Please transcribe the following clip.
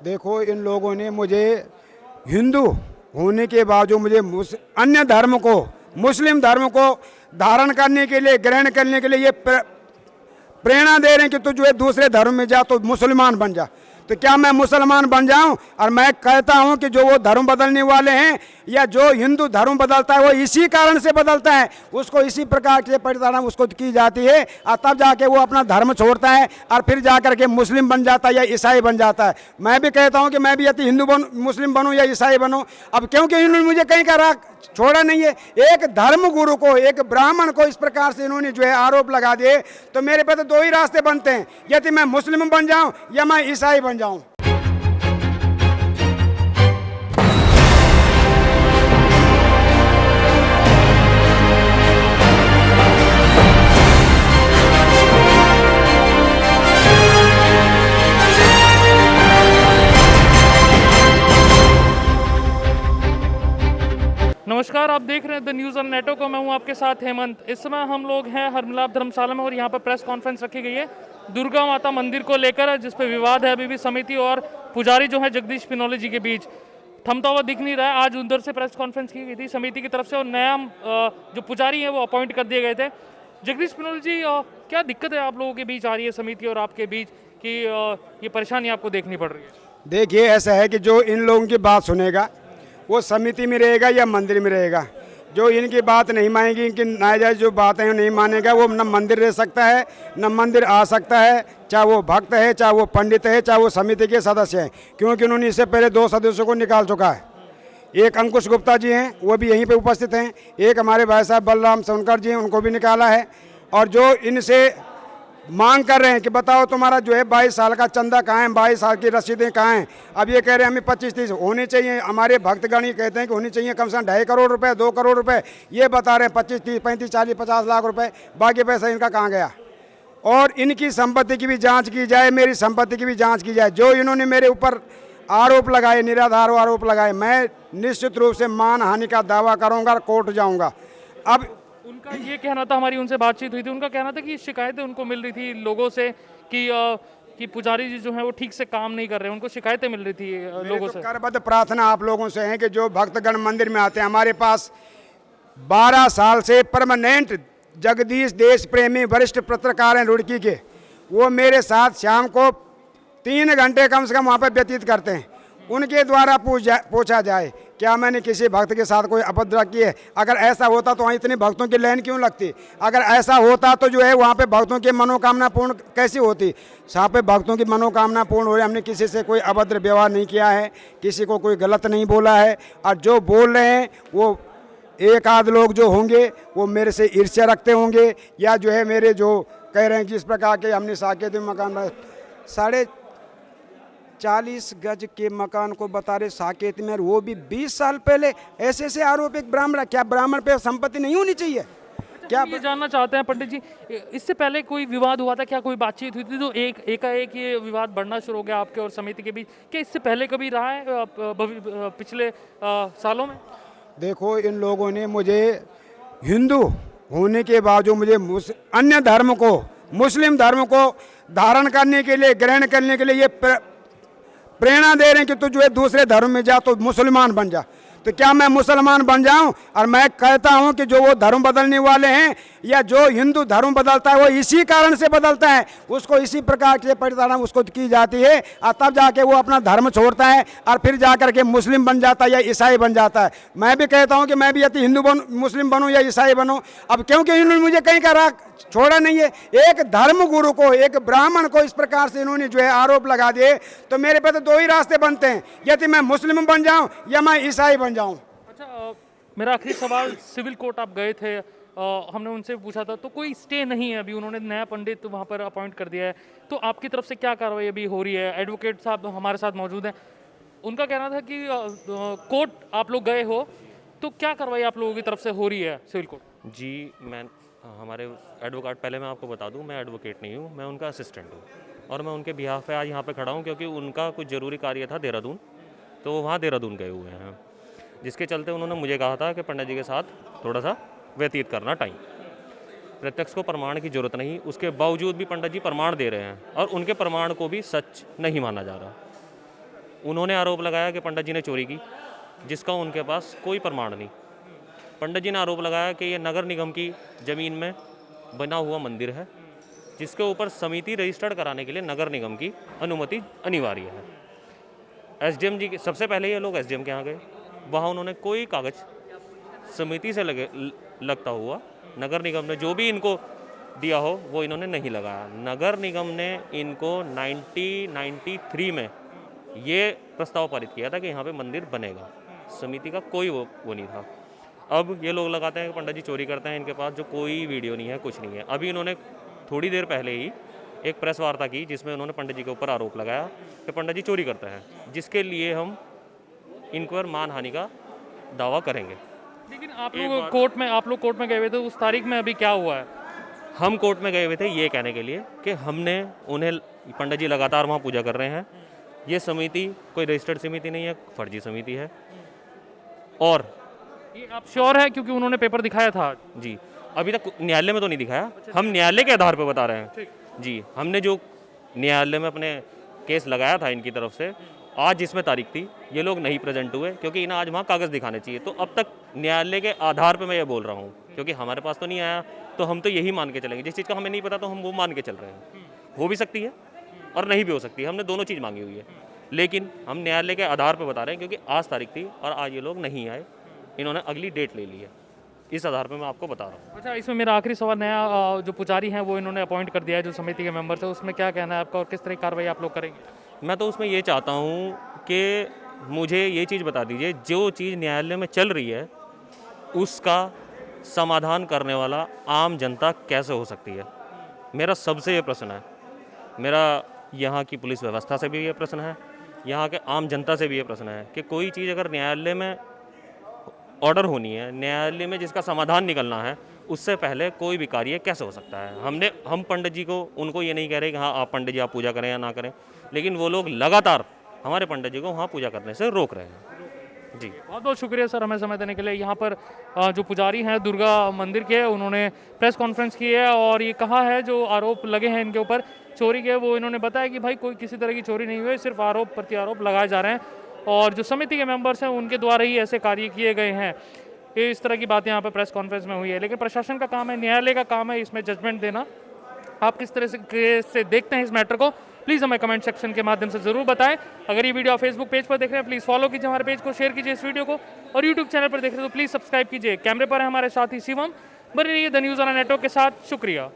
देखो, इन लोगों ने मुझे हिंदू होने के बावजूद मुझे अन्य धर्म को, मुस्लिम धर्म को धारण करने के लिए, ग्रहण करने के लिए ये प्रेरणा दे रहे हैं कि तू जो है दूसरे धर्म में जा, तो मुसलमान बन जा। तो क्या मैं मुसलमान बन जाऊं? और मैं कहता हूं कि जो वो धर्म बदलने वाले हैं या जो हिंदू धर्म बदलता है वो इसी कारण से बदलता है, उसको इसी प्रकार से परिताड़ना उसको की जाती है और तब जाके वो अपना धर्म छोड़ता है और फिर जाकर के मुस्लिम बन जाता है या ईसाई बन जाता है। मैं भी कहता हूं कि मैं भी यदि हिंदू मुस्लिम बनूं या ईसाई बनूं, अब क्योंकि इन्होंने मुझे कहीं का राह छोड़ा नहीं है। एक धर्म गुरु को, एक ब्राह्मण को इस प्रकार से इन्होंने जो है आरोप लगा दिए, तो मेरे पे तो दो ही रास्ते बनते हैं, यदि मैं मुस्लिम बन जाऊं या मैं ईसाई बन जाऊं। नमस्कार, आप देख रहे हैं द न्यूज़ ऑन नेटो को। मैं हूं आपके साथ हेमंत। इस समय हम लोग हैं हरमिलाप धर्मशाला में और यहां पर प्रेस कॉन्फ्रेंस रखी गई है दुर्गा माता मंदिर को लेकर, जिस पे विवाद है अभी भी समिति और पुजारी जो है जगदीश पिनोले जी के बीच। थमता हुआ दिख नहीं रहा है। आज उधर से प्रेस कॉन्फ्रेंस की गई थी समिति की तरफ से और नया जो पुजारी है वो अपॉइंट कर दिए गए थे। जगदीश पिनोले जी, क्या दिक्कत है आप लोगों के बीच आ रही है समिति और आपके बीच कि ये परेशानी आपको देखनी पड़ रही है? देखिए, ऐसा है कि जो इन लोगों की बात सुनेगा वो समिति में रहेगा या मंदिर में रहेगा। जो इनकी बात नहीं मानेगी, इनकी नाजायज जो बातें हैं नहीं मानेगा, वो न मंदिर रह सकता है न मंदिर आ सकता है, चाहे वो भक्त है, चाहे वो पंडित है, चाहे वो समिति के सदस्य हैं, क्योंकि उन्होंने इससे पहले 2 सदस्यों को निकाल चुका है। एक अंकुश गुप्ता जी हैं, वो भी यहीं पे उपस्थित हैं। एक हमारे भाई साहब बलराम सोनकर जी हैं, उनको भी निकाला है। और जो इनसे मांग कर रहे हैं कि बताओ तुम्हारा जो है 22 साल का चंदा कहाँ है, 22 साल की रसीदें कहाँ हैं, अब ये कह रहे हैं हमें 25-30 होने चाहिए। हमारे भक्तगण ये कहते हैं कि होनी चाहिए कम से कम 2.5 करोड़ रुपए, 2 करोड़ रुपए। ये बता रहे हैं 25, 30, 35, 40, 50 लाख रुपए, बाकी पैसा इनका कहाँ गया। और इनकी संपत्ति की भी जाँच की जाए, मेरी संपत्ति की भी जाँच की जाए। जो इन्होंने मेरे ऊपर आरोप लगाए, निराधार आरोप लगाए, मैं निश्चित रूप से मानहानि का दावा करूँगा, कोर्ट जाऊँगा। अब उनका ये कहना था, हमारी उनसे बातचीत हुई थी, उनका कहना था कि शिकायतें उनको मिल रही थी लोगों से कि पुजारी जी जो हैं वो ठीक से काम नहीं कर रहे हैं, उनको शिकायतें मिल रही थी लोगों से। करबद्ध प्रार्थना आप लोगों से है कि जो भक्तगण मंदिर में आते हैं, हमारे पास 12 साल से परमानेंट जगदीश देश प्रेमी वरिष्ठ पत्रकार हैं रुड़की के, वो मेरे साथ शाम को 3 घंटे कम से कम वहाँ पर व्यतीत करते हैं। उनके द्वारा पूछा जाए क्या मैंने किसी भक्त के साथ कोई अपद्रव की है। अगर ऐसा होता तो वहाँ इतनी भक्तों की लाइन क्यों लगती? अगर ऐसा होता तो जो है वहाँ पे भक्तों की मनोकामना पूर्ण कैसी होती? यहाँ पे भक्तों की मनोकामना पूर्ण हो रही। हमने किसी से कोई अभद्र व्यवहार नहीं किया है, किसी को कोई गलत नहीं बोला है। और जो बोल रहे हैं वो एक आध लोग जो होंगे वो मेरे से ईर्ष्या रखते होंगे, या जो है मेरे जो कह रहे हैं जिस प्रकार के हमने साकेत में मकान 40 गज के मकान को बता रहे साकेत में, वो भी 20 साल पहले। ऐसे ऐसे आरोप एक ब्राह्मण, क्या ब्राह्मण पे संपत्ति नहीं होनी चाहिए? क्या ये जानना चाहते हैं पंडित जी, इससे पहले कोई विवाद हुआ था क्या, कोई बातचीत हुई थी? तो एकाएक ये विवाद बढ़ना शुरू हो गया आपके और समिति के बीच। क्या इससे पहले कभी रहा है पिछले सालों में? देखो, इन लोगों ने मुझे हिंदू होने के बावजूद मुझे अन्य धर्म को, मुस्लिम धर्म को धारण करने के लिए, ग्रहण करने के लिए ये प्रेरणा दे रहे हैं कि तू जो है दूसरे धर्म में जा, तो मुसलमान बन जा। तो क्या मैं मुसलमान बन जाऊं? और मैं कहता हूं कि जो वो धर्म बदलने वाले हैं या जो हिंदू धर्म बदलता है वो इसी कारण से बदलता है, उसको इसी प्रकार से परिताड़ना उसको की जाती है और तब जाके वो अपना धर्म छोड़ता है और फिर जाकर के मुस्लिम बन जाता है या ईसाई बन जाता है। मैं भी कहता हूं कि मैं भी यदि मुस्लिम बनूं या ईसाई बनूं, अब क्योंकि इन्होंने मुझे कहीं का राह छोड़ा नहीं है। एक धर्म गुरु को, एक ब्राह्मण को इस प्रकार से इन्होंने जो है आरोप लगा दिए, तो मेरे पे तो दो ही रास्ते बनते हैं, यदि मैं मुस्लिम बन जाऊं या मैं ईसाई बन जाऊं। अच्छा, मेरा आखिरी सवाल, सिविल कोर्ट आप गए थे, हमने उनसे पूछा था तो कोई स्टे नहीं है अभी, उन्होंने नया पंडित वहाँ पर अपॉइंट कर दिया है, तो आपकी तरफ से क्या कार्रवाई अभी हो रही है? एडवोकेट साहब हमारे साथ मौजूद हैं, उनका कहना था कि कोर्ट आप लोग गए हो, तो क्या कार्रवाई आप लोगों की तरफ से हो रही है सिविल कोर्ट? जी, मैं हमारे एडवोकेट, पहले मैं आपको बता दूं, मैं एडवोकेट नहीं हूं, मैं उनका असिस्टेंट हूं और मैं उनके बिहाफ पे आज यहाँ पे खड़ा हूं क्योंकि उनका कुछ ज़रूरी कार्य था देहरादून, तो वो वहाँ देहरादून गए हुए हैं, जिसके चलते उन्होंने मुझे कहा था कि पंडित जी के साथ थोड़ा सा व्यतीत करना टाइम। प्रत्यक्ष को प्रमाण की जरूरत नहीं, उसके बावजूद भी पंडित जी प्रमाण दे रहे हैं और उनके प्रमाण को भी सच नहीं माना जा रहा। उन्होंने आरोप लगाया कि पंडित जी ने चोरी की, जिसका उनके पास कोई प्रमाण नहीं। पंडित जी ने आरोप लगाया कि ये नगर निगम की ज़मीन में बना हुआ मंदिर है, जिसके ऊपर समिति रजिस्टर्ड कराने के लिए नगर निगम की अनुमति अनिवार्य है। एसडीएम जी के सबसे पहले ये लोग एसडीएम के यहाँ गए, वहाँ उन्होंने कोई कागज़ समिति से लगता हुआ नगर निगम ने जो भी इनको दिया हो वो इन्होंने नहीं लगाया। नगर निगम ने इनको 1993 में ये प्रस्ताव पारित किया था कि यहाँ पे मंदिर बनेगा, समिति का कोई वो नहीं था। अब ये लोग लगाते हैं कि पंडित जी चोरी करते हैं, इनके पास जो कोई वीडियो नहीं है, कुछ नहीं है। अभी इन्होंने थोड़ी देर पहले ही एक प्रेस वार्ता की जिसमें उन्होंने पंडित जी के ऊपर आरोप लगाया कि पंडित जी चोरी करते हैं, जिसके लिए हम इनको पर मानहानि का दावा करेंगे। लेकिन आप लोग कोर्ट में गए हुए थे, उस तारीख में अभी क्या हुआ है? हम कोर्ट में गए हुए थे ये कहने के लिए कि हमने उन्हें, पंडित जी लगातार वहाँ पूजा कर रहे हैं, ये समिति कोई रजिस्टर्ड समिति नहीं है, फर्जी समिति है। और ये आप श्योर है क्योंकि उन्होंने पेपर दिखाया था? जी, अभी तक न्यायालय में तो नहीं दिखाया, हम न्यायालय के आधार पर बता रहे हैं। जी, हमने जो न्यायालय में अपने केस लगाया था इनकी तरफ से, आज जिसमें तारीख थी, ये लोग नहीं प्रेजेंट हुए क्योंकि इन्हें आज वहाँ कागज़ दिखाने चाहिए। तो अब तक न्यायालय के आधार पे मैं ये बोल रहा हूँ, क्योंकि हमारे पास तो नहीं आया, तो हम तो यही मान के चलेंगे। जिस चीज़ का हमें नहीं पता तो हम वो मान के चल रहे हैं। हो भी सकती है और नहीं भी हो सकती है, हमने दोनों चीज़ मांगी हुई है, लेकिन हम न्यायालय के आधार पर बता रहे हैं क्योंकि आज तारीख थी और आज ये लोग नहीं आए, इन्होंने अगली डेट ले ली है, इस आधार पर मैं आपको बता रहा हूँ। अच्छा, इसमें मेरा आखिरी सवाल, नया जो पुजारी हैं वो इन्होंने अपॉइंट कर दिया है जो समिति के मेंबर्स है, उसमें क्या कहना है आपका और किस तरह की कार्रवाई आप लोग करेंगे? मैं तो उसमें ये चाहता हूँ कि मुझे ये चीज़ बता दीजिए, जो चीज़ न्यायालय में चल रही है उसका समाधान करने वाला आम जनता कैसे हो सकती है? मेरा सबसे ये प्रश्न है। मेरा यहाँ की पुलिस व्यवस्था से भी ये प्रश्न है, यहाँ के आम जनता से भी ये प्रश्न है कि कोई चीज़ अगर न्यायालय में ऑर्डर होनी है, न्यायालय में जिसका समाधान निकलना है, उससे पहले कोई भी कार्य कैसे हो सकता है? हम पंडित जी को, उनको ये नहीं कह रहे कि हाँ आप पंडित जी आप पूजा करें या ना करें, लेकिन वो लोग लगातार हमारे पंडित जी को वहाँ पूजा करने से रोक रहे हैं। जी, बहुत बहुत शुक्रिया सर हमें समय देने के लिए। यहाँ पर जो पुजारी हैं दुर्गा मंदिर के, उन्होंने प्रेस कॉन्फ्रेंस की है और ये कहा है जो आरोप लगे हैं इनके ऊपर चोरी के, वो इन्होंने बताया कि भाई कोई किसी तरह की चोरी नहीं हुई, सिर्फ आरोप प्रत्यारोप लगाए जा रहे हैं और जो समिति के मेंबर्स हैं उनके द्वारा ही ऐसे कार्य किए गए हैं। ये इस तरह की बातें यहाँ पर प्रेस कॉन्फ्रेंस में हुई है। लेकिन प्रशासन का काम है, न्यायालय का काम है इसमें जजमेंट देना। आप किस तरह से देखते हैं इस मैटर को, प्लीज़ हमें कमेंट सेक्शन के माध्यम से ज़रूर बताएं। अगर ये वीडियो आप फेसबुक पेज पर देख रहे हैं प्लीज़ फॉलो कीजिए हमारे पेज को, शेयर कीजिए इस वीडियो को, और यूट्यूब चैनल पर देख रहे हैं तो प्लीज़ सब्सक्राइब कीजिए। कैमरे पर है हमारे साथी शिवम, बने रहिए द न्यूज़ ऑन नेटवर्क के साथ। शुक्रिया।